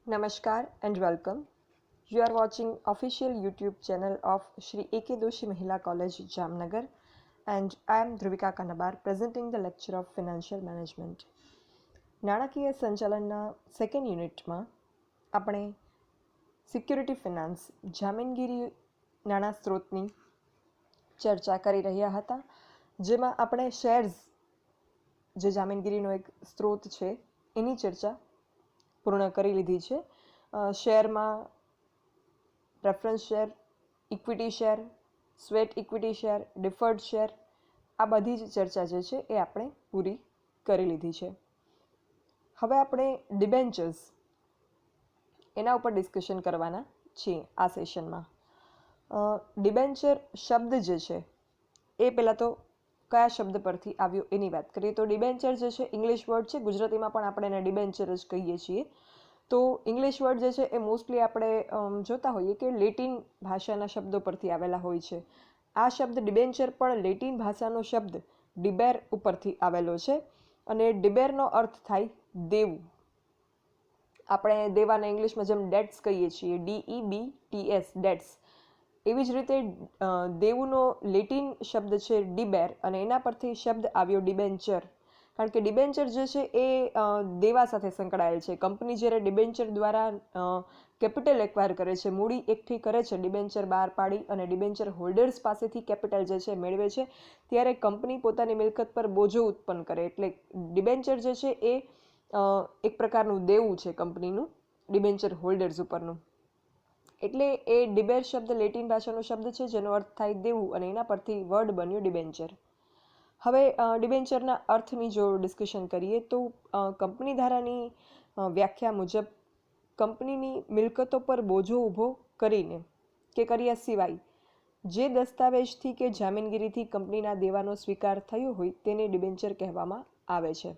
Namaskar and welcome. You are watching official YouTube channel of Shri A.K. Doshi Mahila College, Jamnagar, and I am Dhruvika Kanabar presenting the lecture of Financial Management. નાણાકીય સંચાલનના second યુનિટમાં આપણે security finance જામીનગીરી નાણાં સ્ત્રોતની ચર્ચા કરી રહ્યા હતા, જેમાં આપણે શેર્સ જે જામીનગીરીનો એક સ્ત્રોત છે એની ચર્ચા પૂર્ણ કરી લીધી છે. શેરમાં preference share, equity share, sweat equity share, deferred share, આ બધી જ ચર્ચા જે છે એ આપણે પૂરી કરી લીધી છે. હવે આપણે ડિબેન્ચર્સ એના ઉપર ડિસ્કશન કરવાના છીએ આ સેશનમાં. ડિબેન્ચર શબ્દ જે છે એ પહેલાં તો કયા શબ્દ પરથી આવ્યો એની વાત કરીએ તો ડિબેન્ચર જે છે ઇંગ્લિશ વર્ડ છે, ગુજરાતીમાં પણ આપણે એને ડિબેન્ચર જ કહીએ છીએ. તો ઇંગ્લિશ વર્ડ જે છે એ મોસ્ટલી આપણે જોતા હોઈએ કે લેટિન ભાષાના શબ્દો પરથી આવેલા હોય છે. આ શબ્દ ડિબેન્ચર પણ લેટિન ભાષાનો શબ્દ ડિબેર ઉપરથી આવેલો છે અને ડિબેરનો અર્થ થાય દેવું. આપણે દેવાના ઇંગ્લિશમાં જેમ ડેટ્સ કહીએ છીએ, DEBTS ડેટ્સ, એવી જ રીતે દેવુંનો લેટિન શબ્દ છે ડિબેર અને એના પરથી શબ્દ આવ્યો ડિબેન્ચર. કારણ કે ડિબેન્ચર જે છે એ દેવા સાથે સંકળાયેલ છે. કંપની જ્યારે ડિબેન્ચર દ્વારા કેપિટલ એક્વાયર કરે છે, મૂડી એકઠી કરે છે, ડિબેન્ચર બહાર પાડી અને ડિબેન્ચર હોલ્ડર્સ પાસેથી કેપિટલ જે છે મેળવે છે, ત્યારે કંપની પોતાની મિલકત પર બોજો ઉત્પન્ન કરે. એટલે ડિબેન્ચર જે છે એ એક પ્રકારનું દેવું છે કંપનીનું ડિબેન્ચર હોલ્ડર્સ ઉપરનું. એટલે એ ડિબેર શબ્દ લેટિન ભાષાનો શબ્દ છે જેનો અર્થ થાય દેવું અને એના પરથી વર્ડ બન્યો ડિબેન્ચર. હવે ડિબેન્ચરના અર્થની જો ડિસ્કશન કરીએ તો કંપની ધારાની વ્યાખ્યા મુજબ કંપનીની મિલકતો પર બોજો ઊભો કરીને કે કર્યા સિવાય જે દસ્તાવેજથી કે જામીનગીરીથી કંપનીના દેવાનો સ્વીકાર થયો હોય તેને ડિબેન્ચર કહેવામાં આવે છે.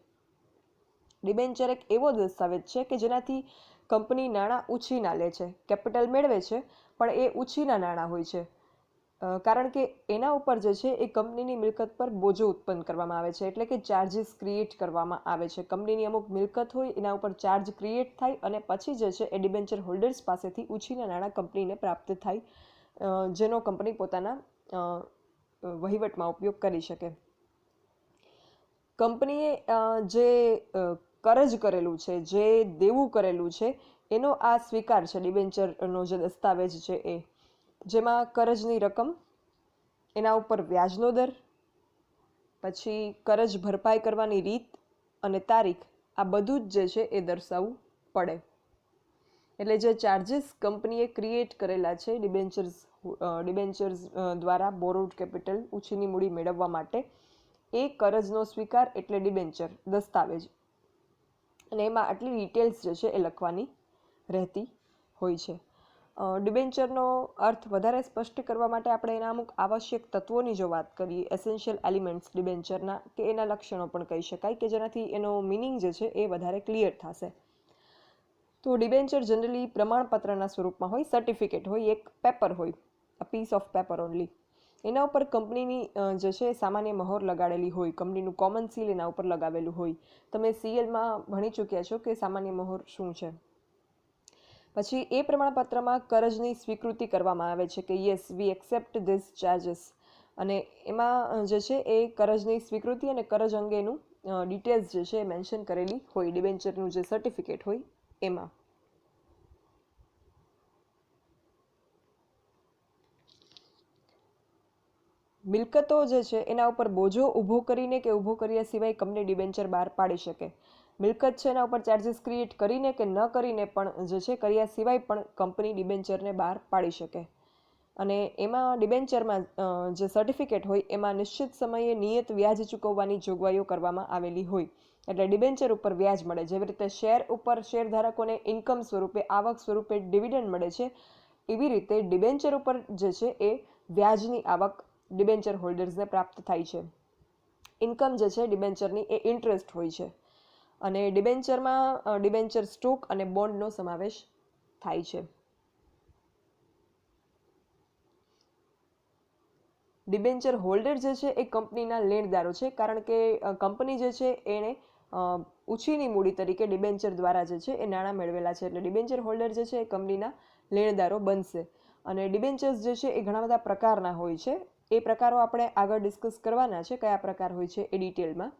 ડિબેન્ચર એક એવો દસ્તાવેજ છે કે જેનાથી કંપની નાણાં ઉછીના લે છે, કેપિટલ મેળવે છે, પણ એ ઉછીના નાણાં હોય છે. કારણ કે એના ઉપર જે છે એ કંપનીની મિલકત પર બોજો ઉત્પન્ન કરવામાં આવે છે, એટલે કે ચાર્જીસ ક્રિએટ કરવામાં આવે છે. કંપનીની અમુક મિલકત હોય એના ઉપર ચાર્જ ક્રિએટ થાય અને પછી જે છે એ ડિબેન્ચર હોલ્ડર્સ પાસેથી ઉછીના નાણાં કંપનીને પ્રાપ્ત થાય, જેનો કંપની પોતાના વહીવટમાં ઉપયોગ કરી શકે. કંપનીએ જે કરજ કરેલું છે, જે દેવું કરેલું છે, એનો આ સ્વીકાર છે ડિબેન્ચરનો જે દસ્તાવેજ છે એ, જેમાં કરજની રકમ, એના ઉપર વ્યાજનો દર, પછી કરજ ભરપાઈ કરવાની રીત અને તારીખ, આ બધું જ જે છે એ દર્શાવવું પડે. એટલે જે ચાર્જીસ કંપનીએ ક્રિએટ કરેલા છે ડિબેન્ચર્સ દ્વારા બોરોડ કેપિટલ, ઉછીની મૂડી મેળવવા માટે, એ કરજનો સ્વીકાર એટલે ડિબેન્ચર દસ્તાવેજ. અને એમાં આટલી ડિટેલ્સ જે છે એ લખવાની રહેતી હોય છે. ડિબેન્ચરનો અર્થ વધારે સ્પષ્ટ કરવા માટે આપણે એના અમુક આવશ્યક તત્વોની જો વાત કરીએ, એસેન્શિયલ એલિમેન્ટ્સ ડિબેન્ચરના, કે એના લક્ષણો પણ કહી શકાય કે જેનાથી એનો મિનિંગ જે છે એ વધારે ક્લિયર થશે. તો ડિબેન્ચર જનરલી પ્રમાણપત્રના સ્વરૂપમાં હોય, સર્ટિફિકેટ હોય, એક પેપર હોય, a piece of paper only. એના ઉપર કંપનીની જે છે સામાન્ય મહોર લગાડેલી હોય, કંપનીનું કોમન સીલ એના ઉપર લગાવેલું હોય. તમે CLમાં ભણી ચૂક્યા છો કે સામાન્ય મહોર શું છે. પછી એ પ્રમાણપત્રમાં કરજની સ્વીકૃતિ કરવામાં આવે છે કે yes we accept this charges, અને એમાં જે છે એ કરજની સ્વીકૃતિ અને કરજ અંગેનું ડિટેલ્સ જે છે એ મેન્શન કરેલી હોય ડિબેન્ચરનું જે સર્ટિફિકેટ હોય એમાં. મિલકતો જે છે એના ઉપર બોજો ઊભો કરીને કે ઊભો કર્યા સિવાય કંપની ડિબેન્ચર બહાર પાડી શકે. મિલકત છે એના ઉપર ચાર્જીસ ક્રિએટ કરીને કે ન કરીને પણ જે છે કર્યા સિવાય પણ કંપની ડિબેન્ચરને બહાર પાડી શકે. અને એમાં ડિબેન્ચરમાં જે સર્ટિફિકેટ હોય એમાં નિશ્ચિત સમયે નિયત વ્યાજ ચૂકવવાની જોગવાઈઓ કરવામાં આવેલી હોય. એટલે ડિબેન્ચર ઉપર વ્યાજ મળે. જેવી રીતે શેર ઉપર શેરધારકોને ઇન્કમ સ્વરૂપે, આવક સ્વરૂપે ડિવિડન્ડ મળે છે, એવી રીતે ડિબેન્ચર ઉપર જે છે એ વ્યાજની આવક ડિબેન્ચર હોલ્ડર્સને પ્રાપ્ત થાય છે. ઇન્કમ જે છે ડિબેન્ચરની એ ઇન્ટરેસ્ટ હોય છે. અને ડિબેન્ચરમાં ડિબેન્ચર સ્ટોક અને બોન્ડનો સમાવેશ થાય છે. ડિબેન્ચર હોલ્ડર જે છે એ કંપનીના લેણદારો છે, કારણ કે કંપની જે છે એણે ઓછીની મૂડી તરીકે ડિબેન્ચર દ્વારા જે છે એ નાણાં મેળવેલા છે. એટલે ડિબેન્ચર હોલ્ડર જે છે એ કંપનીના લેણદારો બનશે. અને ડિબેન્ચર્સ જે છે એ ઘણા બધા પ્રકારના હોય છે. એ પ્રકારો આપણે આગળ ડિસ્કસ કરવાના છે, કયા પ્રકાર હોય છે એ ડિટેલમાં.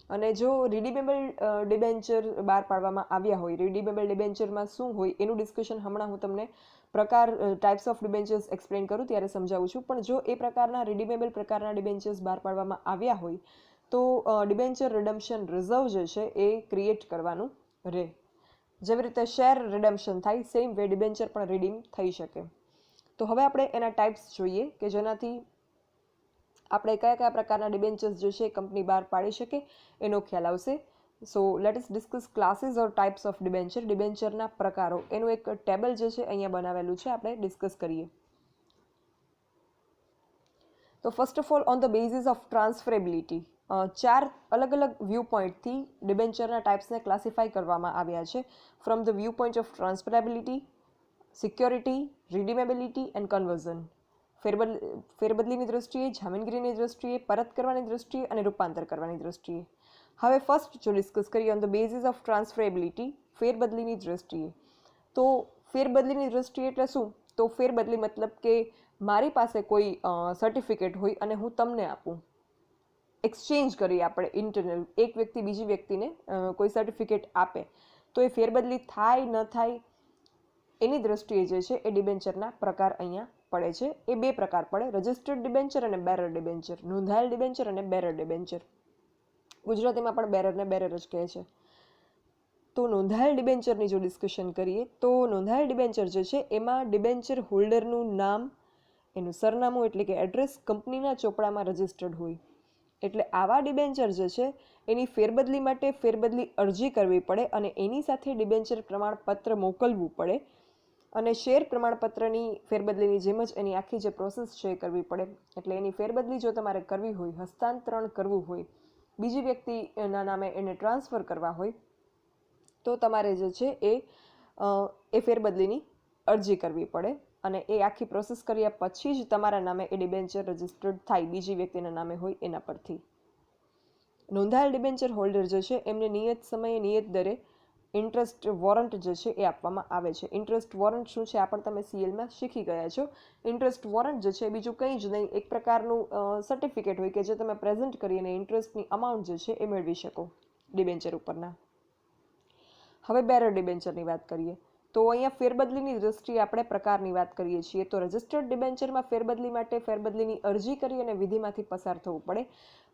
અને જો રિડીમેબલ ડિબેન્ચર બહાર પાડવામાં આવ્યા હોય, રિડીમેબલ ડિબેન્ચરમાં શું હોય એનું ડિસ્કશન હમણાં હું તમને ટાઈપ્સ ઓફ ડિબેન્ચર્સ એક્સપ્લેન કરું ત્યારે સમજાવું છું. પણ જો એ પ્રકારના રિડીમેબલ પ્રકારના ડિબેન્ચર્સ બહાર પાડવામાં આવ્યા હોય તો ડિબેન્ચર રિડમ્પશન રિઝર્વ જે છે એ ક્રિએટ કરવાનું રહે. જેવી રીતે શેર રિડમ્પશન થાય, સેમ વે ડિબેન્ચર પણ રિડીમ થઈ શકે. તો હવે આપણે એના ટાઈપ્સ જોઈએ કે જેનાથી આપણે કયા કયા પ્રકારના ડિબેન્ચર્સ જે છે કંપની બહાર પાડી શકે એનો ખ્યાલ આવશે. So let us discuss classes or types of debenture. ડિબેન્ચરના પ્રકારો એનું એક ટેબલ જે છે અહીંયા બનાવેલું છે, આપણે ડિસ્કસ કરીએ. તો first of all on the basis of transferability, 4 અલગ અલગ વ્યૂ પોઈન્ટથી ડિબેન્ચરના ટાઈપ્સને ક્લાસિફાઈ કરવામાં આવ્યા છે. From the view point of transferability, security, redeemability and conversion. ફેરબદલીની દ્રષ્ટિએ, જામીનગીરીની દ્રષ્ટિએ, પરત કરવાની દ્રષ્ટિએ અને રૂપાંતર કરવાની દ્રષ્ટિએ. હવે ફર્સ્ટ જો ડિસ્કસ કરીએ ઓન ધ બેઝિસ ઓફ ટ્રાન્સફરેબિલિટી, ફેરબદલીની દ્રષ્ટિએ. તો ફેરબદલીની દ્રષ્ટિએ એટલે શું? તો ફેરબદલી મતલબ કે મારી પાસે કોઈ સર્ટિફિકેટ હોય અને હું તમને આપું, એક્સચેન્જ કરીએ આપણે ઇન્ટરનલ, એક વ્યક્તિ બીજી વ્યક્તિને કોઈ સર્ટિફિકેટ આપે તો એ ફેરબદલી થાય ન થાય એની દ્રષ્ટિએ જે છે એ ડિબેન્ચરના પ્રકાર અહીંયા પડે છે. એ 2 પ્રકાર પડે, રજિસ્ટર્ડ ડિબેન્ચર અને બેરર ડિબેન્ચર. નોંધાયેલ ડિબેન્ચર અને બેરર ડિબેન્ચર. ગુજરાતીમાં પણ બેરરને બેરર જ કહે છે. તો નોંધાયેલ ડિબેન્ચરની જો ડિસ્કશન કરીએ તો નોંધાયેલ ડિબેન્ચર જે છે એમાં ડિબેન્ચર હોલ્ડરનું નામ, એનું સરનામું એટલે કે એડ્રેસ કંપનીના ચોપડામાં રજિસ્ટર્ડ હોય. એટલે આવા ડિબેન્ચર જે છે એની ફેરબદલી માટે ફેરબદલી અરજી કરવી પડે અને એની સાથે ડિબેન્ચર પ્રમાણપત્ર મોકલવું પડે. અને શેર પ્રમાણપત્રની ફેરબદલીની જેમ જ એની આખી જે પ્રોસેસ છે એ કરવી પડે. એટલે એની ફેરબદલી જો તમારે કરવી હોય, હસ્તાંતરણ કરવું હોય, બીજી વ્યક્તિના નામે એને ટ્રાન્સફર કરવા હોય તો તમારે જે છે એ ફેરબદલીની અરજી કરવી પડે. અને એ આખી પ્રોસેસ કર્યા પછી જ તમારા નામે એ ડિબેન્ચર રજિસ્ટર્ડ થાય, બીજી વ્યક્તિના નામે હોય એના પરથી. નોંધાયેલ ડિબેન્ચર હોલ્ડર જે છે એમને નિયત સમયે નિયત દરે ઇન્ટરેસ્ટ વોરંટ જે છે એ આપવામાં આવે છે. ઇન્ટરેસ્ટ વોરંટ શું છે આ પણ તમે સીએલમાં શીખી ગયા છો. ઇન્ટરેસ્ટ વોરંટ જે છે એ બીજું કંઈ જ નહીં, એક પ્રકારનું સર્ટિફિકેટ હોય કે જે તમે પ્રેઝન્ટ કરીને ઇન્ટરેસ્ટની અમાઉન્ટ જે છે એ મેળવી શકો ડિબેન્ચર ઉપરના. હવે બેરર ડિબેન્ચરની વાત કરીએ તો અહીંયા ફેરબદલીની દ્રષ્ટિએ આપણે પ્રકારની વાત કરીએ છીએ. તો રજિસ્ટર્ડ ડિબેન્ચરમાં ફેરબદલી માટે ફેરબદલીની અરજી કરી અને વિધિમાંથી પસાર થવું પડે.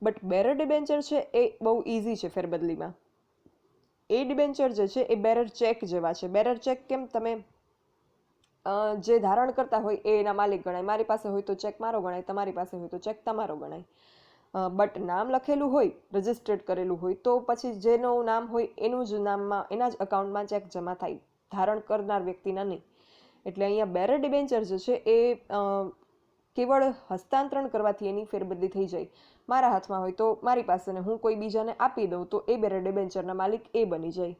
બટ બેરર ડિબેન્ચર છે એ બહુ ઇઝી છે ફેરબદલીમાં. એ ડિબેન્ચર જે છે એ બેરર ચેક જેવા છે. બેરર ચેક કેમ? તમે જે ધારણ કરતા હોય એ એના માલિક ગણાય. મારી પાસે હોય તો ચેક મારો ગણાય, તમારી પાસે હોય તો ચેક તમારો ગણાય. બટ નામ લખેલું હોય, રજિસ્ટર્ડ કરેલું હોય તો પછી જેનું નામ હોય એનું જ નામમાં, એના જ અકાઉન્ટમાં ચેક જમા થાય, ધારણ કરનાર વ્યક્તિના નહીં. એટલે અહીંયા બેરર ડિબેન્ચર જે છે એ કેવળ હસ્તાંતરણ કરવાથી એની ફેરબદલી થઈ જાય. મારા હાથમાં હોય તો મારી પાસે, ને હું કોઈ બીજાને આપી દઉં તો એ બેરર ડિબેન્ચરના માલિક એ બની જાય.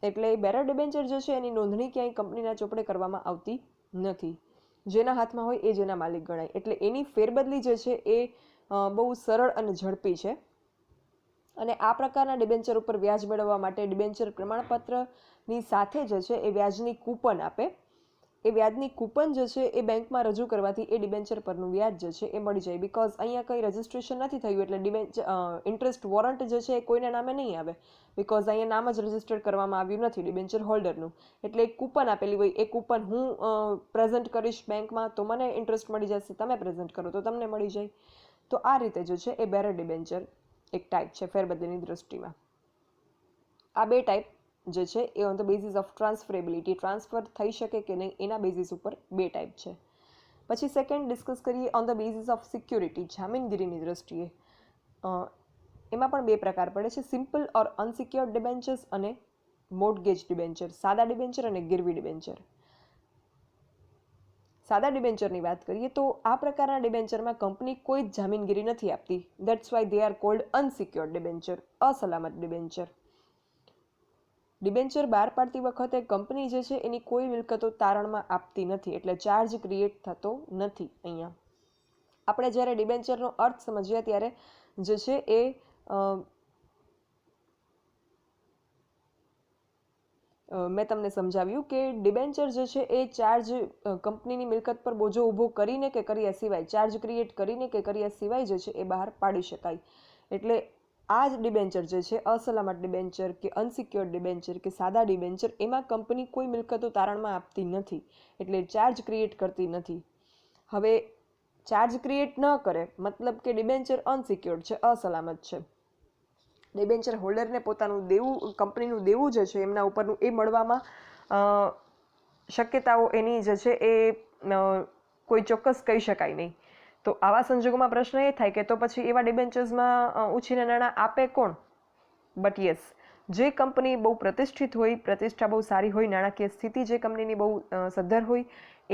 એટલે બેરર ડિબેન્ચર જે છે એની નોંધણી ક્યાંય કંપનીના ચોપડે કરવામાં આવતી નથી. જેના હાથમાં હોય એ જેના માલિક ગણાય. એટલે એની ફેરબદલી જે છે એ બહુ સરળ અને ઝડપી છે. અને આ પ્રકારના ડિબેન્ચર ઉપર વ્યાજ મેળવવા માટે ડિબેન્ચર પ્રમાણપત્રની સાથે જે છે એ વ્યાજની કૂપન આપે. એ વ્યાજની કૂપન જે છે એ બેંકમાં રજૂ કરવાથી એ ડિબેન્ચર પરનું વ્યાજ જે છે એ મળી જાય. બિકોઝ અહીંયા કંઈ રજિસ્ટ્રેશન નથી થયું એટલે ઇન્ટરેસ્ટ વોરંટ જે છે એ કોઈના નામે નહીં આવે. બિકોઝ અહીંયા નામ જ રજિસ્ટર્ડ કરવામાં આવ્યું નથી ડિબેન્ચર હોલ્ડરનું. એટલે એક કૂપન આપેલી હોય, એ કૂપન હું પ્રેઝન્ટ કરીશ બેંકમાં તો મને ઇન્ટરેસ્ટ મળી જશે, તમે પ્રેઝન્ટ કરો તો તમને મળી જાય. તો આ રીતે જે છે એ બેરર ડિબેન્ચર એક ટાઈપ છે ફેરબદલીની દ્રષ્ટિમાં. આ 2 ટાઈપ જે છે એ on the basis of transferability, transfer થઈ શકે કે નહીં એના બેઝિસ ઉપર 2 ટાઈપ છે. પછી સેકન્ડ ડિસ્કસ કરીએ on the basis of security, જામીનગીરીની દ્રષ્ટિએ. એમાં પણ 2 પ્રકાર પડે છે, સિમ્પલ ઓર અનસિક્યોર્ડ ડિબેન્ચર્સ અને મોર્ટગેજ ડિબેન્ચર, સાદા ડિબેન્ચર અને ગીરવી ડિબેન્ચર. સાદા ડિબેન્ચરની વાત કરીએ તો આ પ્રકારના ડિબેન્ચરમાં કંપની કોઈ જ જામીનગીરી નથી આપતી. That's why they are called unsecured debenture, અસલામત ડિબેન્ચર. ડિબેન્ચર બહાર પાડતી વખતે કંપની જે છે એની કોઈ મિલકતો તારણમાં આપતી નથી, એટલે ચાર્જ ક્રિએટ થતો નથી અહીંયા. આપણે જ્યારે ડિબેન્ચરનો અર્થ સમજીએ ત્યારે જે છે એ મેં તમને સમજાવ્યું કે ડિબેન્ચર જે છે એ ચાર્જ કંપનીની મિલકત પર બોજો ઊભો કરીને કે કર્યા સિવાય, ચાર્જ ક્રિએટ કરીને કે કર્યા સિવાય જે છે એ બહાર પાડી શકાય. એટલે આ જ ડિબેન્ચર જે છે અસલામત ડિબેન્ચર કે અનસિક્યોર્ડ ડિબેન્ચર કે સાદા ડિબેન્ચર, એમાં કંપની કોઈ મિલકતો તારણમાં આપતી નથી, એટલે ચાર્જ ક્રિએટ કરતી નથી. હવે ચાર્જ ક્રિએટ ન કરે મતલબ કે ડિબેન્ચર અનસિક્યોર્ડ છે, અસલામત છે. ડિબેન્ચર હોલ્ડરને પોતાનું દેવું, કંપનીનું દેવું જે છે એમના ઉપરનું, એ મળવામાં શક્યતાઓ એની જે છે એ કોઈ ચોક્કસ કહી શકાય નહીં. તો આવા સંજોગોમાં પ્રશ્ન એ થાય કે તો પછી એવા ડિબેન્ચર્સમાં ઉછીના નાણાં આપે કોણ? બટ યસ, જે કંપની બહુ પ્રતિષ્ઠિત હોય, પ્રતિષ્ઠા બહુ સારી હોય, નાણાકીય સ્થિતિ જે કંપનીની બહુ સદ્ધર હોય,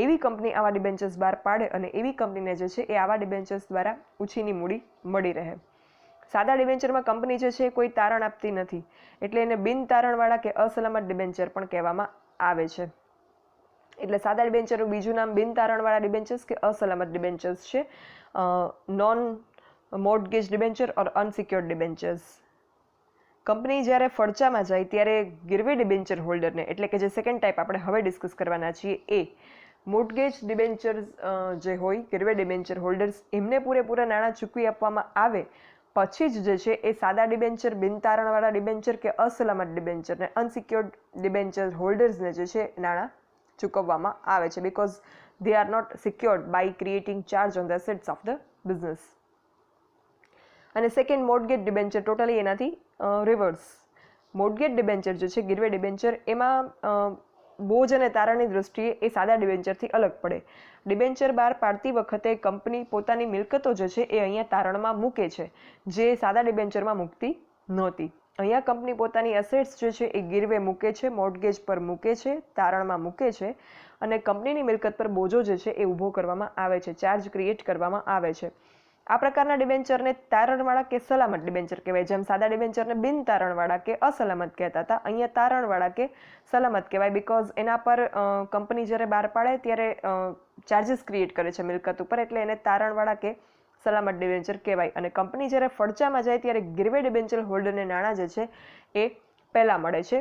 એવી કંપની આવા ડિબેન્ચર્સ બહાર પાડે અને એવી કંપનીને જે છે એ આવા ડિબેન્ચર્સ દ્વારા ઉછીની મૂડી મળી રહે. સાદા ડિબેન્ચરમાં કંપની જે છે કોઈ તારણ આપતી નથી, એટલે એને બિન તારણવાળા કે અસલામત ડિબેન્ચર પણ કહેવામાં આવે છે. એટલે સાદા ડિબેન્ચરનું બીજું નામ બિન તારણવાળા ડિબેન્ચર્સ કે અસલામત ડિબેન્ચર્સ છે, નોન મોર્ટગેજ ડિબેન્ચર ઓર અનસિક્યોર્ડ ડિબેન્ચર્સ. કંપની જ્યારે ફડચામાં જાય ત્યારે ગીરવે ડિબેન્ચર હોલ્ડરને, એટલે કે જે સેકન્ડ ટાઈપ આપણે હવે ડિસ્કસ કરવાના છીએ, એ મોર્ટગેજ ડિબેન્ચર્સ જે હોય, ગીરવે ડિબેન્ચર હોલ્ડર્સ, એમને પૂરેપૂરા નાણાં ચૂકવી આપવામાં આવે પછી જ જે છે એ સાદા ડિબેન્ચર, બિન તારણવાળા ડિબેન્ચર કે અસલામત ડિબેન્ચર ને અનસિક્યોર્ડ ડિબેન્ચર હોલ્ડર્સને જે છે નાણાં ચૂકવવામાં આવે છે, because they are not secured by creating charge on the assets of the business. અને સેકન્ડ મોર્ટગેજ ડિબેન્ચર ટોટલી એનાથી રિવર્સ. મોર્ટગેજ ડિબેન્ચર જે છે, ગીરવે ડિબેન્ચર, એમાં બોજ અને તારણની દ્રષ્ટિએ એ સાદા ડિબેન્ચરથી અલગ પડે. ડિબેન્ચર બહાર પાડતી વખતે કંપની પોતાની મિલકતો જે છે એ અહીંયા તારણમાં મૂકે છે, જે સાદા ડિબેન્ચરમાં મૂકતી નહોતી. અહીંયા કંપની પોતાની એસેટ્સ જે છે એ ગીરવે મૂકે છે, મોર્ટગેજ પર મૂકે છે, તારણમાં મૂકે છે, અને કંપનીની મિલકત પર બોજો જે છે એ ઊભો કરવામાં આવે છે, ચાર્જ ક્રિએટ કરવામાં આવે છે. આ પ્રકારના ડિબેન્ચરને તારણવાળા કે સલામત ડિબેન્ચર કહેવાય. જેમ સાદા ડિબેન્ચરને બિન તારણવાળા કે અસલામત કહેતા હતા, અહીંયા તારણવાળા કે સલામત કહેવાય, બીકોઝ એના પર કંપની જ્યારે બહાર પાડે ત્યારે ચાર્જીસ ક્રિએટ કરે છે મિલકત ઉપર, એટલે એને તારણવાળા કે સલામત ડિબેન્ચર કહેવાય. અને કંપની જ્યારે ફડચામાં જાય ત્યારે ગીરવે ડિબેન્ચર હોલ્ડરને નાણાં જે છે એ પહેલાં મળે છે,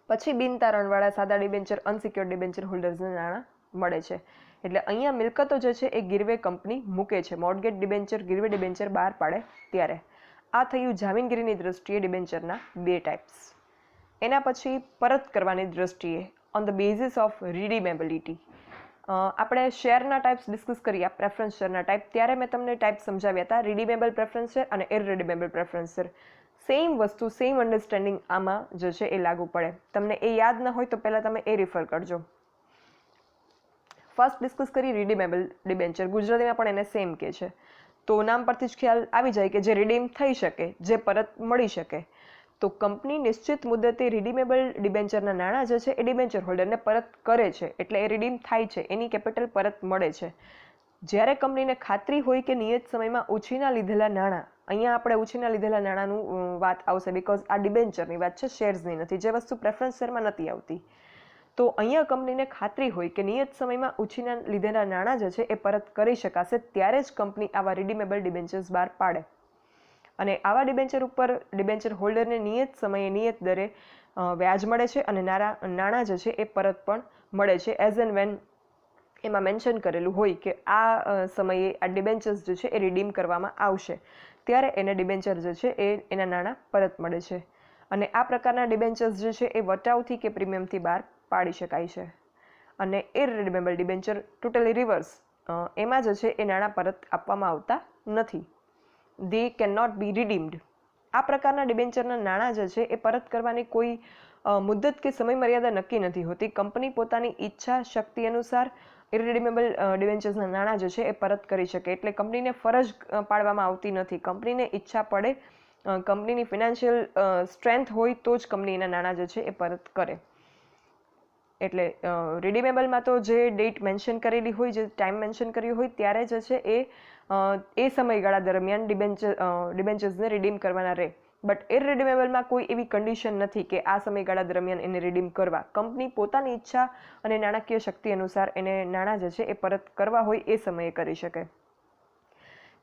પછી બિન તારણવાળા સાદા ડિબેન્ચર, અનસિક્યોર્ડ ડિબેન્ચર હોલ્ડર્સને નાણાં મળે છે. એટલે અહીંયા મિલકતો જે છે એ ગીરવે કંપની મૂકે છે, મોર્ટગેજ ડિબેન્ચર, ગીરવે ડિબેન્ચર બહાર પાડે ત્યારે. આ થયું જામીનગીરીની દ્રષ્ટિએ ડિબેન્ચરના બે ટાઈપ્સ. એના પછી પરત કરવાની દ્રષ્ટિએ ઓન ધ બેઝિસ ઓફ રિડીમેબિલિટી. આપણે શેરના ટાઈપ્સ ડિસ્કસ કર્યા, પ્રેફરન્સ શેરના ટાઈપ, ત્યારે મેં તમને ટાઈપ સમજાવ્યા હતા, રિડીમેબલ પ્રેફરન્સ શેર અને ઇરરિડીમેબલ પ્રેફરન્સ શેર. સેમ વસ્તુ, સેમ અન્ડરસ્ટેન્ડિંગ આમાં જે છે એ લાગુ પડે. તમને એ યાદ ન હોય તો પહેલાં તમે એ રિફર કરજો. ફર્સ્ટ ડિસ્કસ કરી રિડીમેબલ ડિબેન્ચર, ગુજરાતીમાં પણ એને સેમ કહે છે. તો નામ પરથી જ ખ્યાલ આવી જાય કે જે રિડીમ થઈ શકે, જે પરત મળી શકે. તો કંપની નિશ્ચિત મુદ્દતે રિડીમેબલ ડિબેન્ચરના નાણાં જે છે એ ડિબેન્ચર હોલ્ડરને પરત કરે છે, એટલે એ રિડીમ થાય છે, એની કેપિટલ પરત મળે છે. જ્યારે કંપનીને ખાતરી હોય કે નિયત સમયમાં ઉછીના લીધેલા નાણાં, અહીંયા આપણે ઉછીના લીધેલા નાણાંનું વાત આવશે, બીકોઝ આ ડિબેન્ચરની વાત છે, શેર્સની નથી, જે વસ્તુ પ્રેફરન્સ શેરમાં નથી આવતી. તો અહીંયા કંપનીને ખાતરી હોય કે નિયત સમયમાં ઉછીના લીધેલા નાણાં જે છે એ પરત કરી શકાશે, ત્યારે જ કંપની આવા રિડીમેબલ ડિબેન્ચર્સ બહાર પાડે. અને આવા ડિબેન્ચર ઉપર ડિબેન્ચર હોલ્ડરને નિયત સમયે નિયત દરે વ્યાજ મળે છે અને નાણાં જે છે એ પરત પણ મળે છે, એઝ એન્ડ વેન એમાં મેન્શન કરેલું હોય કે આ સમયે આ ડિબેન્ચર્સ જે છે એ રિડીમ કરવામાં આવશે, ત્યારે એને ડિબેન્ચર જે છે એ એના નાણાં પરત મળે છે. અને આ પ્રકારના ડિબેન્ચર્સ જે છે એ વટાવથી કે પ્રીમિયમથી બહાર પાડી શકાય છે. અને ઇરરિડીમેબલ ડિબેન્ચર ટોટલી રિવર્સ, એમાં જે છે એ નાણાં પરત આપવામાં આવતા નથી, દે કેન નોટ બી રિડીમ્ડ. આ પ્રકારના ડિબેન્ચરના નાણાં જે છે એ પરત કરવાની કોઈ મુદ્દત કે સમય મર્યાદા નક્કી નથી હોતી. કંપની પોતાની ઈચ્છા શક્તિ અનુસાર ઇરરિડીમેબલ ડિબેન્ચર્સના નાણાં જે છે એ પરત કરી શકે, એટલે કંપનીને ફરજ પાડવામાં આવતી નથી. કંપનીને ઈચ્છા પડે, કંપનીની ફિનાન્શિયલ સ્ટ્રેન્થ હોય તો જ કંપની એના નાણાં જે છે એ પરત કરે. એટલે રિડીમેબલમાં તો જે ડેટ મેન્શન કરેલી હોય, જે ટાઈમ મેન્શન કર્યું હોય, ત્યારે જે છે એ સમયગાળા દરમિયાન ડિબેન્ચર્સને રિડીમ કરવાના રહે. બટ ઇરરિડીમેબલમાં કોઈ એવી કન્ડિશન નથી કે આ સમયગાળા દરમિયાન એને રિડીમ કરવા. કંપની પોતાની ઈચ્છા અને નાણાકીય શક્તિ અનુસાર એને નાણાં જે છે એ પરત કરવા હોય એ સમયે કરી શકે.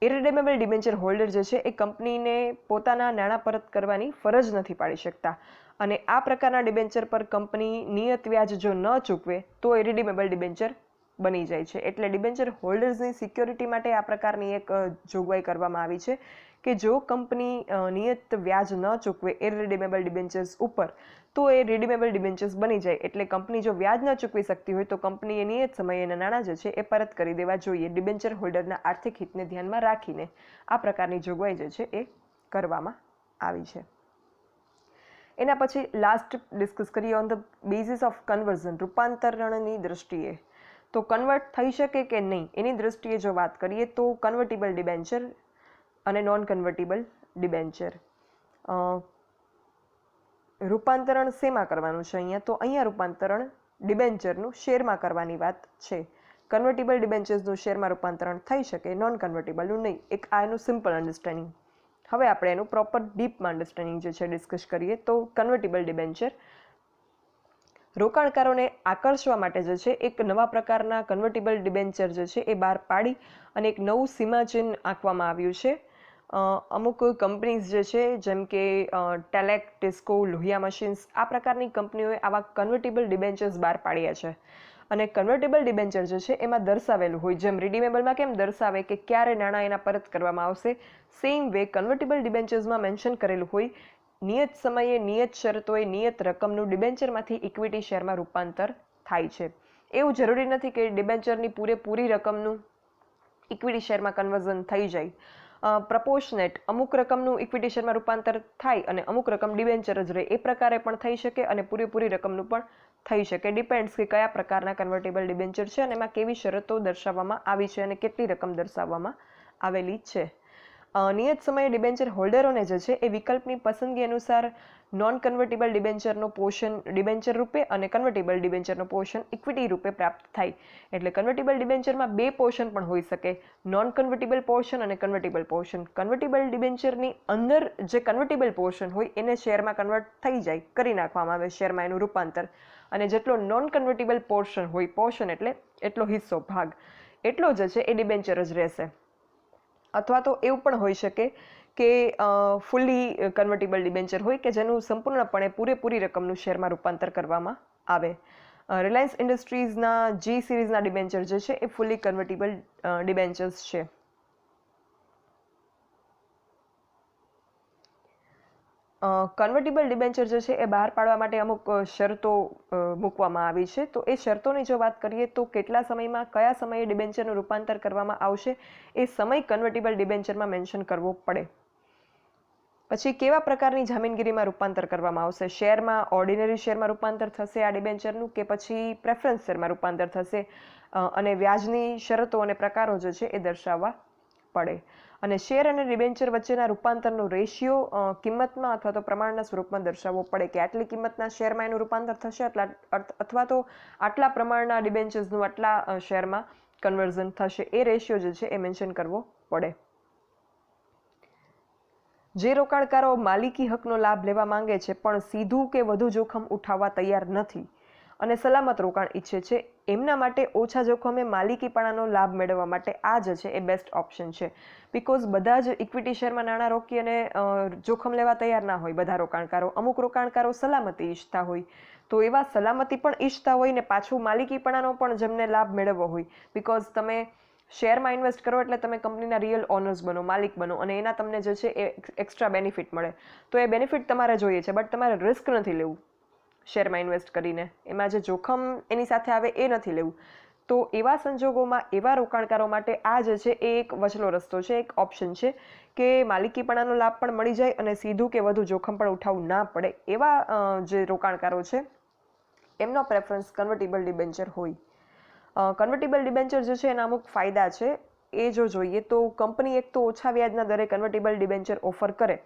ઇરિડીમેબલ ડિબેન્ચર હોલ્ડર જે છે એ કંપનીને પોતાના નાણાં પરત કરવાની ફરજ નથી પાડી શકતા, અને આ પ્રકારના ડિબેન્ચર પર કંપની નિયત વ્યાજ જો ન ચૂકવે તો ઇરિડીમેબલ ડિબેન્ચર બની જાય છે. એટલે ડિબેન્ચર હોલ્ડર્સની સિક્યોરિટી માટે આ પ્રકારની એક જોગવાઈ કરવામાં આવી છે કે જો કંપની નિયત વ્યાજ ન ચૂકવે ઇરિડીમેબલ ડિબેન્ચર્સ ઉપર તો એ રિડીમેબલ ડિબેન્ચર્સ બની જાય. એટલે કંપની જો વ્યાજ ન ચૂકવી શકતી હોય તો કંપનીએ નિયત સમયે એના નાણાં જે છે એ પરત કરી દેવા જોઈએ, ડિબેન્ચર હોલ્ડરના આર્થિક હિતને ધ્યાનમાં રાખીને આ પ્રકારની જોગવાઈ જે છે એ કરવામાં આવી છે. એના પછી લાસ્ટ ડિસ્કસ કરીએ on the basis of conversion, રૂપાંતરણની દ્રષ્ટિએ. તો કન્વર્ટ થઈ શકે કે નહીં એની દ્રષ્ટિએ જો વાત કરીએ તો કન્વર્ટિબલ ડિબેન્ચર અને નોન કન્વર્ટિબલ ડિબેન્ચર. રૂપાંતરણ શેમાં કરવાનું છે અહીંયા? તો અહીંયા રૂપાંતરણ ડિબેન્ચરનું શેરમાં કરવાની વાત છે. કન્વર્ટિબલ ડિબેન્ચર્સનું શેરમાં રૂપાંતરણ થઈ શકે, નોન કન્વર્ટિબલનું નહીં. એક આ એનું સિમ્પલ અન્ડરસ્ટેન્ડિંગ. હવે આપણે એનું પ્રોપર ડીપમાં અન્ડરસ્ટેન્ડિંગ જે છે ડિસ્કસ કરીએ. તો કન્વર્ટિબલ ડિબેન્ચર રોકાણકારોને આકર્ષવા માટે જે છે એક નવા પ્રકારના કન્વર્ટિબલ ડિબેન્ચર જે છે એ બહાર પાડી અને એક નવું સીમાચિહ્ન આંકવામાં આવ્યું છે. અમુક કંપનીઝ જે છે જેમ કે ટેલેક, ટિસ્કો, લોહિયા મશીન્સ, આ પ્રકારની કંપનીઓએ આવા કન્વર્ટિબલ ડિબેન્ચર્સ બહાર પાડ્યા છે. અને કન્વર્ટિબલ ડિબેન્ચર જે છે એમાં દર્શાવેલું હોય, જેમ રિડીમેબલમાં કેમ દર્શાવે કે ક્યારે નાણાં એના પરત કરવામાં આવશે, સેમ વે કન્વર્ટિબલ ડિબેન્ચર્સમાં મેન્શન કરેલું હોય નિયત સમયે, નિયત શરતોએ, નિયત રકમનું ડિબેન્ચરમાંથી ઇક્વિટી શેરમાં રૂપાંતર થાય છે. એવું જરૂરી નથી કે ડિબેન્ચરની પૂરેપૂરી રકમનું ઇક્વિટી શેરમાં કન્વર્ઝન થઈ જાય. પ્રપોર્શનેટ અમુક રકમનું ઇક્વિટી શેરમાં રૂપાંતર થાય અને અમુક રકમ ડિબેન્ચર જ રહે, એ પ્રકારે પણ થઈ શકે અને પૂરેપૂરી રકમનું પણ થઈ શકે. ડિપેન્ડ્સ કે કયા પ્રકારના કન્વર્ટેબલ ડિબેન્ચર છે અને એમાં કેવી શરતો દર્શાવવામાં આવી છે અને કેટલી રકમ દર્શાવવામાં આવેલી છે. નિયત સમયે ડિબેન્ચર હોલ્ડરોને જે છે એ વિકલ્પની પસંદગી અનુસાર નોન કન્વર્ટેબલ ડિબેન્ચરનો પોર્શન ડિબેન્ચર રૂપે અને કન્વર્ટેબલ ડિબેન્ચરનો પોર્શન ઇક્વિટી રૂપે પ્રાપ્ત થાય. એટલે કન્વર્ટેબલ ડિબેન્ચરમાં બે પોર્શન પણ હોઈ શકે, નોન કન્વર્ટેબલ પોર્શન અને કન્વર્ટેબલ પોર્શન. કન્વર્ટેબલ ડિબેન્ચરની અંદર જે કન્વર્ટેબલ પોર્શન હોય એને શેરમાં કન્વર્ટ થઈ જાય, કરી નાખવામાં આવે શેરમાં એનું રૂપાંતર, અને જેટલો નોન કન્વર્ટેબલ પોર્શન હોય, પોર્શન એટલે એટલો હિસ્સો, ભાગ, એટલો જે છે એ ડિબેન્ચર જ રહેશે. અથવા તો એવું પણ હોઈ શકે કે ફૂલી કન્વર્ટેબલ ડિબેન્ચર હોય કે જેનું સંપૂર્ણપણે પૂરેપૂરી રકમનું શેરમાં રૂપાંતર કરવામાં આવે. રિલાયન્સ ઇન્ડસ્ટ્રીઝના જી સિરીઝના ડિબેન્ચર જે છે એ ફૂલી કન્વર્ટેબલ ડિબેન્ચર્સ છે. કન્વર્ટેબલ ડિબેન્ચર જે છે એ બહાર પાડવા માટે અમુક શરતો મૂકવામાં આવી છે. તો એ શરતોની જો વાત કરીએ તો કેટલા સમયમાં, કયા સમયે ડિબેન્ચરનું રૂપાંતર કરવામાં આવશે એ સમય કન્વર્ટેબલ ડિબેન્ચરમાં મેન્શન કરવો પડે. પછી કેવા પ્રકારની જામીનગીરીમાં રૂપાંતર કરવામાં આવશે? શેરમાં, ઓર્ડિનરી શેરમાં રૂપાંતર થશે આ ડિબેન્ચરનું કે પછી પ્રેફરન્સ શેરમાં રૂપાંતર થશે, અને વ્યાજની શરતો અને પ્રકારો જે છે એ દર્શાવવા પડે. અને શેર અને ડિબેન્ચર વચ્ચેના રૂપાંતરનો રેશિયો કિંમતમાં અથવા તો પ્રમાણના સ્વરૂપમાં દર્શાવવો પડે કે આટલી કિંમતના શેરમાં એનું રૂપાંતર થશે અથવા તો આટલા પ્રમાણના ડિબેન્ચર્સનું આટલા શેરમાં કન્વર્ઝન થશે. એ રેશિયો જે છે એ મેન્શન કરવો પડે. જે રોકાણકારો માલિકી હકનો લાભ લેવા માંગે છે પણ સીધું કે વધુ જોખમ ઉઠાવવા તૈયાર નથી અને સલામત રોકાણ ઈચ્છે છે, એમના માટે ઓછા જોખમે માલિકીપણાનો લાભ મેળવવા માટે આ જે છે એ બેસ્ટ ઓપ્શન છે. બિકોઝ બધા જ ઇક્વિટી શેરમાં નાણાં રોકી અને જોખમ લેવા તૈયાર ના હોય બધા રોકાણકારો. અમુક રોકાણકારો સલામતી ઈચ્છતા હોય, તો એવા સલામતી પણ ઈચ્છતા હોય ને પાછું માલિકીપણાનો પણ જેમને લાભ મેળવવો હોય. બિકોઝ તમે શેરમાં ઇન્વેસ્ટ કરો એટલે તમે કંપનીના રિયલ ઓનર્સ બનો, માલિક બનો, અને એના તમને જે છે એ એક્સ્ટ્રા બેનિફિટ મળે. તો એ બેનિફિટ તમારે જોઈએ છે, બટ તમારે રિસ્ક નથી લેવું શેરમાં ઇન્વેસ્ટ કરીને. એમાં જે જોખમ એની સાથે આવે એ નથી લેવું. તો એવા સંજોગોમાં એવા રોકાણકારો માટે આ જે છે એ એક વચલો રસ્તો છે, એક ઓપ્શન છે કે માલિકીપણાનો લાભ પણ મળી જાય અને સીધું કે વધુ જોખમ પણ ઉઠાવવું ના પડે. એવા જે રોકાણકારો છે એમનો પ્રેફરન્સ કન્વર્ટેબલ ડિબેન્ચર હોય. કન્વર્ટેબલ ડિબેન્ચર જે છે એના અમુક ફાયદા છે, એ જો જોઈએ તો કંપની એક તો ઓછા વ્યાજના દરે કન્વર્ટેબલ ડિબેન્ચર ઓફર કરે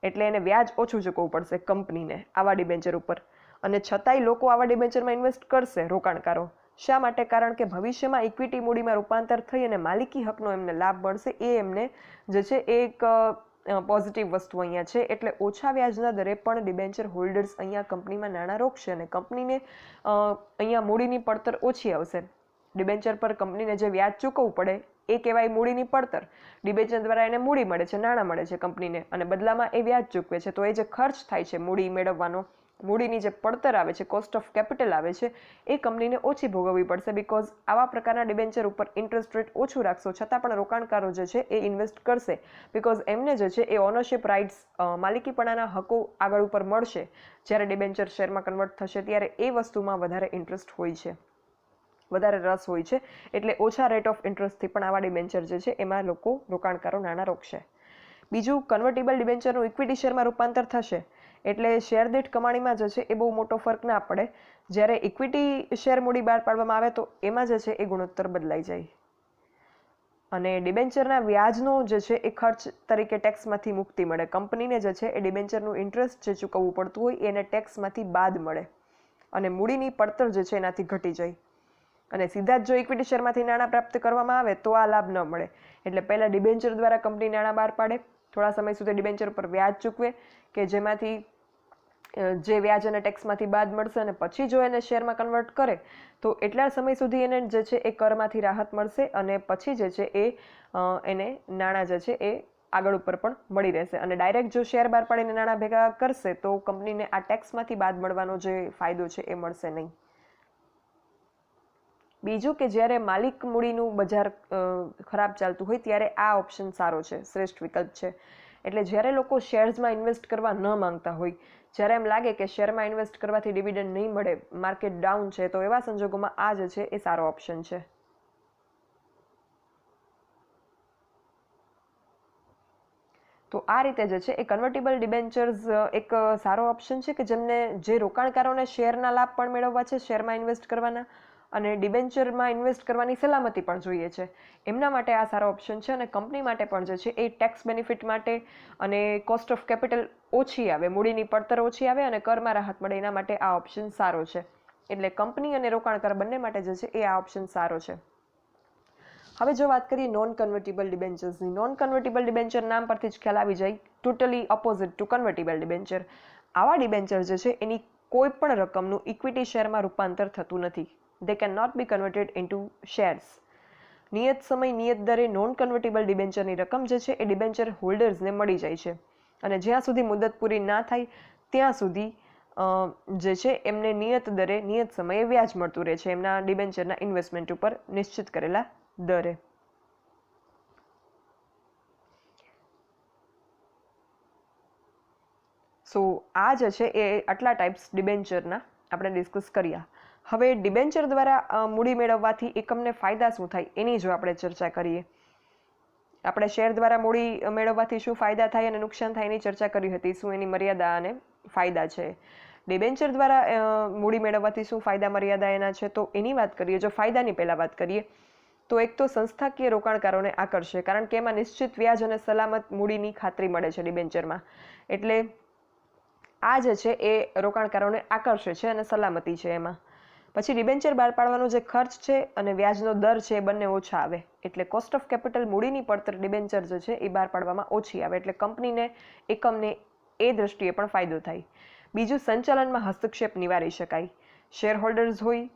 એટલે એને વ્યાજ ઓછું ચૂકવવું પડશે કંપનીને આવા ડિબેન્ચર ઉપર, અને છતાંય લોકો આવા ડિબેન્ચરમાં ઇન્વેસ્ટ કરશે રોકાણકારો. શા માટે? કારણ કે ભવિષ્યમાં ઇક્વિટી મૂડીમાં રૂપાંતર થઈ અને માલિકી હકનો એમને લાભ મળશે. એ એમને જે છે એ એક પોઝિટિવ વસ્તુ અહીંયા છે. એટલે ઓછા વ્યાજના દરે પણ ડિબેન્ચર હોલ્ડર્સ અહીંયા કંપનીમાં નાણાં રોકશે અને કંપનીને અહીંયા મૂડીની પડતર ઓછી આવશે. ડિબેન્ચર પર કંપનીને જે વ્યાજ ચૂકવવું પડે એ કહેવાય મૂડીની પડતર. ડિબેન્ચર દ્વારા એને મૂડી મળે છે, નાણાં મળે છે કંપનીને, અને બદલામાં એ વ્યાજ ચૂકવે છે. તો એ જે ખર્ચ થાય છે મૂડી મેળવવાનો, મૂડીની જે પડતર આવે છે, કોસ્ટ ઓફ કેપિટલ આવે છે, એ કંપનીને ઓછી ભોગવવી પડશે. બિકોઝ આવા પ્રકારના ડિબેન્ચર ઉપર ઇન્ટરેસ્ટ રેટ ઓછું રાખશો છતાં પણ રોકાણકારો જે છે એ ઇન્વેસ્ટ કરશે. બિકોઝ એમને જે છે એ ઓનરશિપ રાઇટ્સ, માલિકીપણાના હકો આગળ ઉપર મળશે. જ્યારે ડિબેન્ચર શેરમાં કન્વર્ટ થશે ત્યારે એ વસ્તુમાં વધારે ઇન્ટરેસ્ટ હોય છે, વધારે રસ હોય છે. એટલે ઓછા રેટ ઓફ ઇન્ટરેસ્ટથી પણ આવા ડિબેન્ચર જે છે એમાં રોકાણકારો નાણાં રોકશે. બીજું, કન્વર્ટેબલ ડિબેન્ચરનું ઇક્વિટી શેરમાં રૂપાંતર થશે. એટલે શેર દીઠ કમાણીમાં જે છે એ બહુ મોટો ફરક ના પડે. જ્યારે ઇક્વિટી શેર મૂડી બહાર પાડવામાં આવે તો એમાં જે છે એ ગુણોત્તર બદલાઈ જાય. અને ડિબેન્ચરના વ્યાજનો જે છે એ ખર્ચ તરીકે ટેક્સમાંથી મુક્તિ મળે. કંપનીને જે છે એ ડિબેન્ચરનું ઇન્ટરેસ્ટ જે ચૂકવવું પડતું હોય એને ટેક્સમાંથી બાદ મળે, અને મૂડીની પડતર જે છે એનાથી ઘટી જાય. અને સીધા જ જો ઇક્વિટી શેરમાંથી નાણાં પ્રાપ્ત કરવામાં આવે તો આ લાભ ન મળે. એટલે પહેલાં ડિબેન્ચર દ્વારા કંપની નાણાં બહાર પાડે, થોડા સમય સુધી ડિબેન્ચર પર વ્યાજ ચૂકવે કે જેમાંથી જે વ્યાજ અને ટેક્સમાંથી બાદ મળશે, અને પછી જો એને શેરમાં કન્વર્ટ કરે તો એટલા સમય સુધી એને જે છે એ કરમાંથી રાહત મળશે, અને પછી જે છે એને નાણાં જે છે એ આગળ ઉપર પણ મળી રહેશે. અને ડાયરેક્ટ જો શેર બહાર પાડીને નાણાં ભેગા કરશે તો કંપનીને આ ટેક્સમાંથી બાદ મળવાનો જે ફાયદો છે એ મળશે નહીં. બીજું કે જ્યારે માલિક મૂડીનું બજાર ખરાબ ચાલતું હોય ત્યારે આ ઓપ્શન સારો છે, શ્રેષ્ઠ વિકલ્પ છે. એટલે જ્યારે લોકો શેર્સમાં ઇન્વેસ્ટ કરવા ન માંગતા હોય, જ્યારે એમ લાગે કે શેરમાં ઇન્વેસ્ટ કરવાથી ડિવિડન્ડ નહીં મળે, માર્કેટ ડાઉન છે, તો એવા સંજોગોમાં આ જે છે એ સારો ઓપ્શન છે. તો આ રીતે જે છે એ કન્વર્ટેબલ ડિબેન્ચર્સ એક સારો ઓપ્શન છે કે જે રોકાણકારોને શેરના લાભ પણ મેળવવા છે, શેરમાં ઇન્વેસ્ટ કરવાના, અને ડિબેન્ચરમાં ઇન્વેસ્ટ કરવાની સલામતી પણ જોઈએ છે, એમના માટે આ સારો ઓપ્શન છે. અને કંપની માટે પણ જે છે એ ટેક્સ બેનિફિટ માટે અને કોસ્ટ ઓફ કેપિટલ ઓછી આવે, મૂડીની પડતર ઓછી આવે અને કરમાં રાહત મળે, એના માટે આ ઓપ્શન સારો છે. એટલે કંપની અને રોકાણકાર બંને માટે જે છે એ આ ઓપ્શન સારો છે. હવે જો વાત કરીએ નોન કન્વર્ટેબલ ડિબેન્ચર્સની. નોન કન્વર્ટેબલ ડિબેન્ચર નામ પરથી જ ખ્યાલ આવી જાય, totally opposite to convertible debenture. આવા ડિબેન્ચર જે છે એની કોઈ પણ રકમનું ઇક્વિટી શેરમાં રૂપાંતર થતું નથી. They cannot be converted into shares. નિયત સમય નિયત દરે નોન કન્વર્ટેબલ ડિબેન્ચરની રકમ જે છે એ ડિબેન્ચર હોલ્ડર્સને મળી જાય છે, અને જ્યાં સુધી મુદત પૂરી ના થાય ત્યાં સુધી જે છે એમને નિયત દરે નિયત સમયે વ્યાજ મળતું રહે છે એમના ડિબેન્ચરના ઇન્વેસ્ટમેન્ટ ઉપર નિશ્ચિત કરેલા દરે. સો આ જે છે એ આટલા ટાઈપ્સ ડિબેન્ચરના આપણે ડિસ્કસ કર્યા. હવે ડિબેન્ચર દ્વારા મૂડી મેળવવાથી એકમને ફાયદા શું થાય એની જો આપણે ચર્ચા કરીએ. આપણે શેર દ્વારા મૂડી મેળવવાથી શું ફાયદા થાય અને નુકસાન થાય એની ચર્ચા કરી હતી, શું એની મર્યાદા અને ફાયદા છે. ડિબેન્ચર દ્વારા મૂડી મેળવવાથી શું ફાયદા મર્યાદા એના છે, તો એની વાત કરીએ. જો ફાયદાની પહેલાં વાત કરીએ તો એક તો સંસ્થાકીય રોકાણકારોને આકર્ષે, કારણ કે એમાં નિશ્ચિત વ્યાજ અને સલામત મૂડીની ખાતરી મળે છે ડિબેન્ચરમાં. એટલે આ જે છે એ રોકાણકારોને આકર્ષે છે અને સલામતી છે એમાં. પછી ડિબેન્ચર બહાર પાડવાનો જે ખર્ચ છે અને વ્યાજનો દર છે એ બંને ઓછા આવે. એટલે કોસ્ટ ઓફ કેપિટલ, મૂડીની પડતર ડિબેન્ચર જે છે એ બહાર પાડવામાં ઓછી આવે. એટલે કંપનીને, એકમને એ દ્રષ્ટિએ પણ ફાયદો થાય. બીજું, સંચાલનમાં હસ્તક્ષેપ નિવારી શકાય. શેર હોલ્ડર્સ હોય,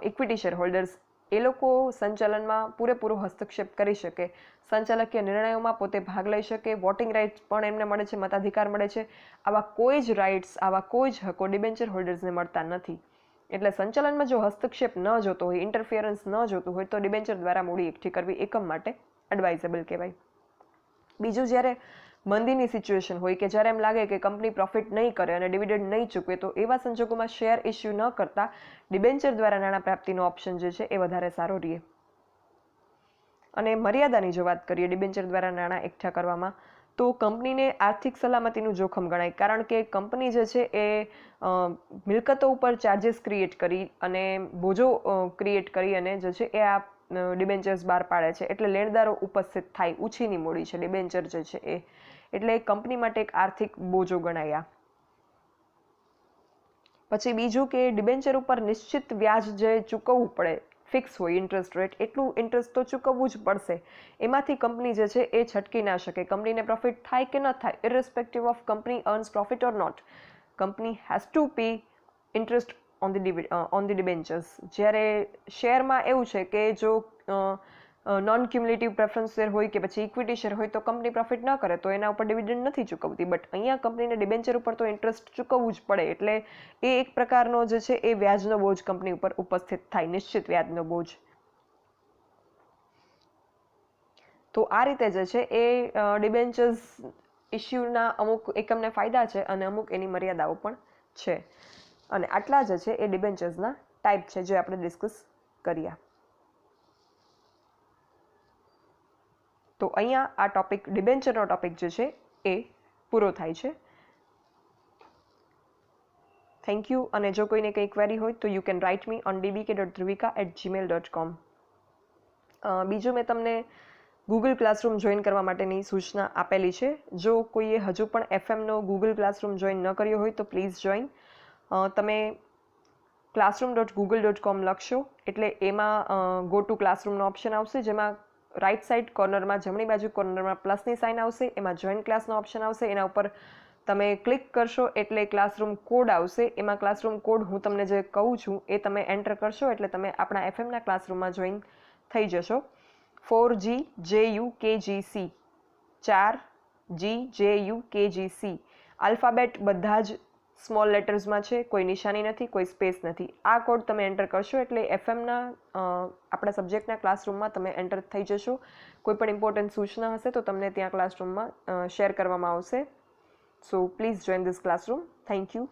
ઇક્વિટી શેર હોલ્ડર્સ, એ લોકો સંચાલનમાં પૂરેપૂરો હસ્તક્ષેપ કરી શકે, સંચાલકીય નિર્ણયોમાં પોતે ભાગ લઈ શકે, વોટિંગ રાઇટ્સ પણ એમને મળે છે, મતાધિકાર મળે છે. આવા કોઈ જ રાઇટ્સ, આવા કોઈ જ હકો ડિબેન્ચર હોલ્ડર્સને મળતા નથી. એટલે સંચાલનમાં જો હસ્તક્ષેપ ન જોતો હોય, ઇન્ટરફિયરન્સ ન જોતું હોય, તો ડિબેન્ચર દ્વારા મૂડી એકઠી કરવી એકમ માટે એડવાઇઝેબલ કહેવાય. બીજું, જ્યારે મંદીની સિચ્યુએશન હોય કે જ્યારે એમ લાગે કે કંપની પ્રોફિટ નહીં કરે અને ડિવિડન્ડ નહીં ચૂકવે, તો એવા સંજોગોમાં શેર ઇસ્યુ ન કરતા ડિબેન્ચર દ્વારા નાણાં પ્રાપ્તિનો ઓપ્શન જે છે એ વધારે સારો રહે. અને મર્યાદાની જો વાત કરીએ ડિબેન્ચર દ્વારા નાણાં એકઠા કરવામાં, તો કંપનીને આર્થિક સલામતીનું જોખમ ગણાય. કારણ કે કંપની જે છે એ મિલકતો ઉપર ચાર્જીસ ક્રિએટ કરી અને બોજો ક્રિએટ કરી અને જે છે એ આ ડિબેન્ચર્સ બહાર પાડે છે. એટલે લેણદારો ઉપસ્થિત થાય, ઉછીની મૂડી છે ડિબેન્ચર જે છે એ. એટલે કંપની માટે એક આર્થિક બોજો ગણાયા. પછી બીજું કે ડિબેન્ચર ઉપર નિશ્ચિત વ્યાજ જે ચૂકવવું પડે, ફિક્સ હોય ઇન્ટરેસ્ટ રેટ, એટલું ઇન્ટરેસ્ટ તો ચૂકવવું જ પડશે. એમાંથી કંપની જે છે એ છટકી ના શકે. કંપનીને પ્રોફિટ થાય કે ન થાય, irrespective of company earns profit or not, company has to pay interest on the debentures. જ્યારે શેરમાં એવું છે કે જો નોન ક્યુમ્યુલેટિવ પ્રેફરન્સ શેર હોય કે પછી ઇક્વિટી શેર હોય તો કંપની પ્રોફિટ ન કરે તો એના ઉપર ડિવિડન્ડ નથી ચૂકવતી. બટ અહીંયા કંપનીને ડિબેન્ચર ઉપર તો ઇન્ટરેસ્ટ ચૂકવવું જ પડે, એટલે એ એક પ્રકારનો જે છે એ વ્યાજનો બોજ કંપની ઉપર ઉપસ્થિત થાય, નિશ્ચિત વ્યાજનો બોજ. તો આ રીતે જે છે એ ડિબેન્ચર્સ ઇસ્યુના અમુક એકમને ફાયદા છે અને અમુક એની મર્યાદાઓ પણ છે. અને આટલા જે છે એ ડિબેન્ચર્સના ટાઈપ છે જે આપણે ડિસ્કસ કર્યા. તો અહીંયા આ ટોપિક, ડિબેન્ચરનો ટોપિક જે છે એ પૂરો થાય છે. Thank you. અને જો કોઈને કંઈ ક્વેરી હોય તો you can write me on dbk.dhruvika@gmail.com. બીજું મેં તમને ગૂગલ ક્લાસરૂમ જોઈન કરવા માટેની સૂચના આપેલી છે. જો કોઈએ હજુ પણ એફએમનો ગૂગલ ક્લાસરૂમ જોઈન ન કર્યો હોય તો પ્લીઝ જોઈન. તમે classroom.google.com લખશો એટલે એમાં ગો ટુ ક્લાસરૂમનો ઓપ્શન આવશે, જેમાં રાઇટ સાઇડ કોર્નરમાં, જમણી બાજુ કોર્નરમાં પ્લસની સાઇન આવશે, એમાં જોઈન ક્લાસનો ઓપ્શન આવશે. એના ઉપર તમે ક્લિક કરશો એટલે ક્લાસરૂમ કોડ આવશે. એમાં ક્લાસરૂમ કોડ હું તમને જે કહું છું એ તમે એન્ટર કરશો એટલે તમે આપણા એફએમના ક્લાસરૂમમાં જોઈન થઈ જશો. 4GJUKGC 4GJUKGC આલ્ફાબેટ બધા જ સ્મોલ લેટર્સમાં છે, કોઈ નિશાની નથી, કોઈ સ્પેસ નથી. આ કોડ તમે એન્ટર કરશો એટલે એફએમના આપણા સબ્જેક્ટના ક્લાસરૂમમાં તમે એન્ટર થઈ જશો. કોઈ પણ ઇમ્પોર્ટન્ટ સૂચના હશે તો તમને ત્યાં ક્લાસરૂમમાં શેર કરવામાં આવશે. So please join this classroom. Thank you.